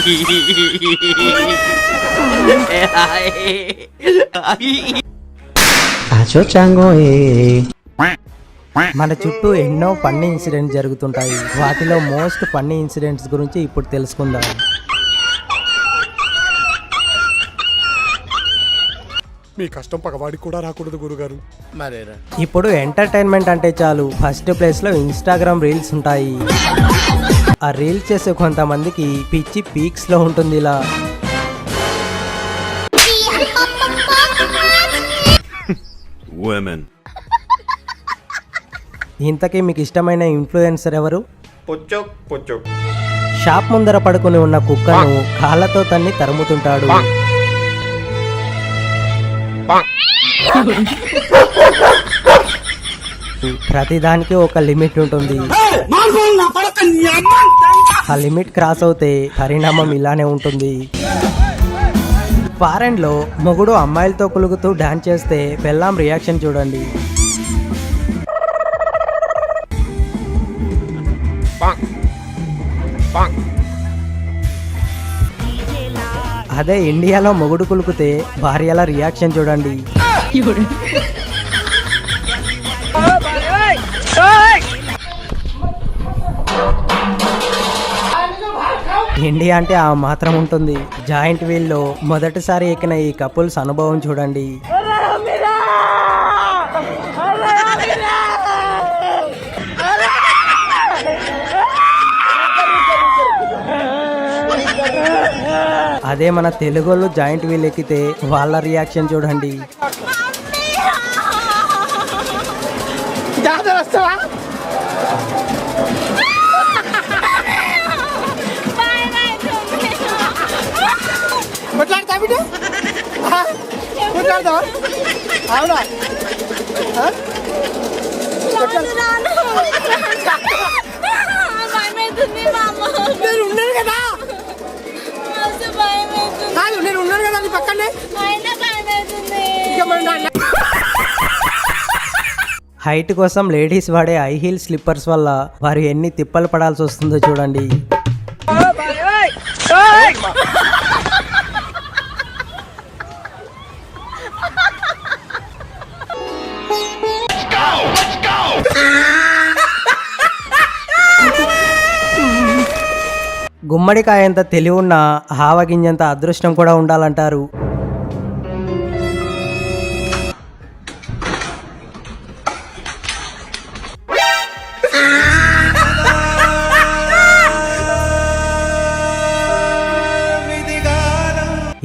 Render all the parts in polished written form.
మన చుట్టూ ఎన్నో ఫన్నీ ఇన్సిడెంట్స్ జరుగుతుంటాయి. వాటిలో మోస్ట్ ఫన్నీ ఇన్సిడెంట్స్ గురించి ఇప్పుడు తెలుసుకుందాం. మీ కష్టం పగవాడికి కూడా రాకూడదు గురుగారు. మరేరా ఇప్పుడు ఎంటర్టైన్మెంట్ అంటే చాలు ఫస్ట్ ప్లేస్ లో ఇన్స్టాగ్రామ్ రీల్స్ ఉంటాయి. ఆ రీల్స్ చేసే కొంతమందికి పిచ్చి పీక్స్ లో ఉంటుంది. ఇలా ఇంతకీ మీకు ఇష్టమైన ఇన్ఫ్లుయెన్సర్ ఎవరు? షాప్ ముందర పడుకుని ఉన్న కుక్కను కాళ్ళతో తన్ని తరుముతుంటాడు. ప్రతిదానికి ఒక లిమిట్ ఉంటుంది. ఆ లిమిట్ క్రాస్ అవుతే పరిణామం ఇలానే ఉంటుంది. ఫారెన్ లో మొగుడు అమ్మాయిలతో కులుగుతూ డాన్స్ చేస్తే పెళ్ళాం రియాక్షన్ చూడండి. అదే ఇండియాలో మొగుడు కులుకుతే భార్యల రియాక్షన్ చూడండి. ఇండియా అంటే ఆ మాత్రం ఉంటుంది. జాయింట్ వీల్ లో మొదటిసారి ఎక్కిన ఈ కపుల్స్ అనుభవం చూడండి. అదే మన తెలుగులో జాయింట్ వీల్ ఎక్కితే వాళ్ళ రియాక్షన్ చూడండి. హైట్ కోసం లేడీస్ వాడే హై హీల్ స్లిప్పర్స్ వల్ల వారు ఎన్ని తిప్పలు పడాల్సి వస్తుందో చూడండి. గుమ్మడికాయంత తెలివి ఉన్న హావగింజంత అదృష్టం కూడా ఉండాలంటారు.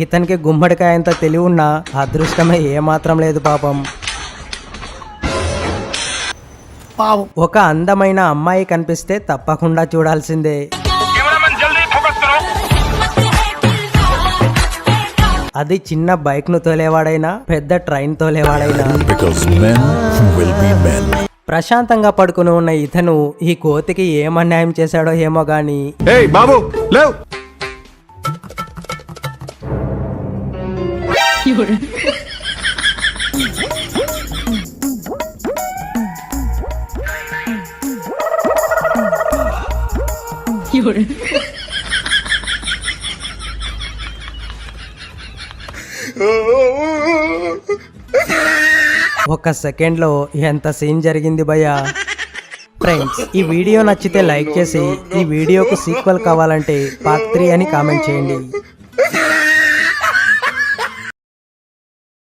ఇతనికి గుమ్మడికాయంత తెలివి ఉన్న అదృష్టమే ఏమాత్రం లేదు పాపం. ఒక అందమైన అమ్మాయి కనిపిస్తే తప్పకుండా చూడాల్సిందే. అది చిన్న బైక్ ను తోలేవాడైనా పెద్ద ట్రైన్ తోలేవాడైనా ప్రశాంతంగా పడుకుని ఉన్న ఇతను ఈ కోతికి ఏం అన్యాయం చేశాడో ఏమో గాని బాబు లేవ్ ఒక సెకండ్ లో ఎంత సీన్ జరిగింది భయ్యా. ఫ్రెండ్స్, ఈ వీడియో నచ్చితే లైక్ చేసి ఈ వీడియోకు సీక్వెల్ కావాలంటే పార్ట్ 3 అని కామెంట్ చేయండి.